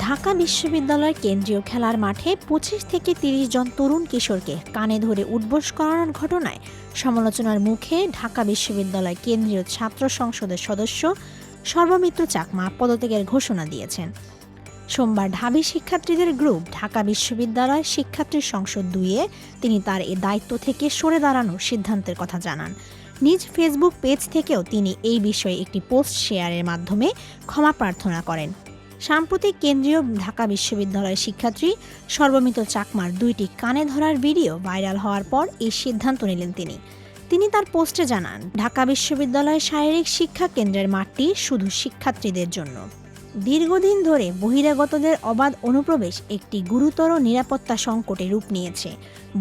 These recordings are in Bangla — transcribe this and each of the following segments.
ঢাকা বিশ্ববিদ্যালয়ের কেন্দ্রীয় খেলার মাঠে ২৫ থেকে ৩০ জন তরুণ কিশোরকে কানে ধরে উঠবোস করানোর ঘটনায় সমালোচনার মুখে ঢাকা বিশ্ববিদ্যালয় কেন্দ্রীয় ছাত্র সংসদের সদস্য সর্বমিত্র চাকমা পদত্যাগের ঘোষণা দিয়েছেন। সোমবার ঢাবি শিক্ষার্থীদের গ্রুপ ঢাকা বিশ্ববিদ্যালয় শিক্ষার্থী সংসদ ২-এ তিনি তার এ দায়িত্ব থেকে সরে দাঁড়ানোর সিদ্ধান্তের কথা জানান। নিজ ফেসবুক পেজ থেকেও তিনি এই বিষয়ে একটি পোস্ট শেয়ারের মাধ্যমে ক্ষমা প্রার্থনা করেন। সাম্প্রতিক কেন্দ্রীয় ঢাকা বিশ্ববিদ্যালয়ের শিক্ষার্থী সর্বমিত্র চাকমার ২টি কানে ধরার ভিডিও ভাইরাল হওয়ার পর এই সিদ্ধান্ত নিলেন তিনি তার পোস্টে জানান, ঢাকা বিশ্ববিদ্যালয়ের শারীরিক শিক্ষা কেন্দ্রের মাঠটি শুধু শিক্ষার্থীদের জন্য। দীর্ঘদিন ধরে বহিরাগতদের অবাধ অনুপ্রবেশ একটি গুরুতর নিরাপত্তা সংকটে রূপ নিয়েছে।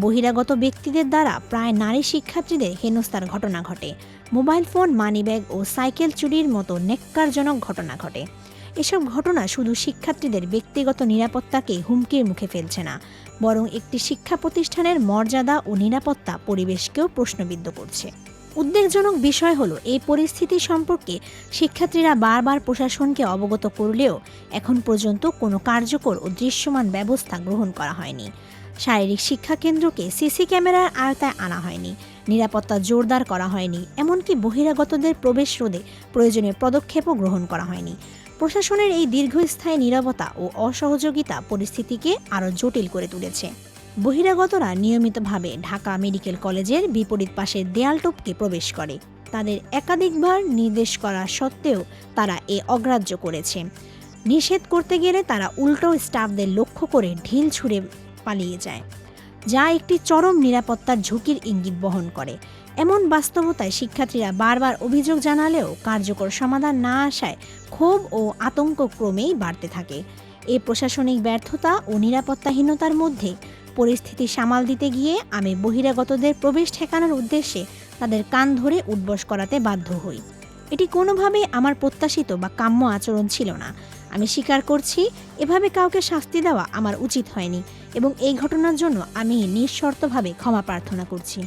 বহিরাগত ব্যক্তিদের দ্বারা প্রায় নারী শিক্ষার্থীদের হেনস্থার ঘটনা ঘটে। মোবাইল ফোন, মানিব্যাগ ও সাইকেল চুরির মতো ন্যক্কারজনক ঘটনা ঘটে। এসব ঘটনা শুধু শিক্ষার্থীদের ব্যক্তিগত নিরাপত্তাকে হুমকির মুখে ফেলছে না, বরং একটি শিক্ষা প্রতিষ্ঠানের মর্যাদা ও নিরাপত্তা পরিবেশকেও প্রশ্নবিদ্ধ করছে। উদ্বেগজনক বিষয় হলো, এই পরিস্থিতি সম্পর্কে শিক্ষার্থীরা বারবার প্রশাসনকে অবগত করলেও এখন পর্যন্ত কোনো কার্যকর ও দৃশ্যমান ব্যবস্থা গ্রহণ করা হয়নি। শারীরিক শিক্ষা কেন্দ্রকে সিসি ক্যামেরার আওতায় আনা হয়নি, নিরাপত্তা জোরদার করা হয়নি, এমনকি বহিরাগতদের প্রবেশ রোধে প্রয়োজনীয় পদক্ষেপও গ্রহণ করা হয়নি। প্রশাসনের এই দীর্ঘস্থায়ী নীরবতা ও অসহযোগিতা পরিস্থিতিকে আরও জটিল করে তুলেছে। বহিরাগতরা নিয়মিতভাবে ঢাকা মেডিকেল কলেজের বিপরীত পাশের দেয়াল টপকে প্রবেশ করে। তাদের একাধিকবার নির্দেশ করা সত্ত্বেও তারা এ অগ্রাহ্য করেছে। নিষেধ করতে গেলে তারা উল্টো স্টাফদের লক্ষ্য করে ঢিল ছুঁড়ে পালিয়ে যায়, যা একটি চরম নিরাপত্তার ঝুঁকির ইঙ্গিত বহন করে। এমন বাস্তবতায় শিক্ষার্থীরা বারবার অভিযোগ জানালেও কার্যকর সমাধান না আসায় ক্ষোভ ও আতঙ্ক ক্রমেই বাড়তে থাকে। এই প্রশাসনিক ব্যর্থতা ও নিরাপত্তাহীনতার মধ্যে পরিস্থিতি সামাল দিতে গিয়ে আমি বহিরাগতদের প্রবেশ ঠেকানোর উদ্দেশ্যে তাদের কান ধরে উঠবোস করাতে বাধ্য হই। এটি কোনোভাবেই আমার প্রত্যাশিত বা কাম্য আচরণ ছিল না। আমি স্বীকার করছি, এভাবে কাউকে শাস্তি দেওয়া আমার উচিত হয়নি এবং এই ঘটনার জন্য আমি নিঃশর্তভাবে ক্ষমা প্রার্থনা করছি।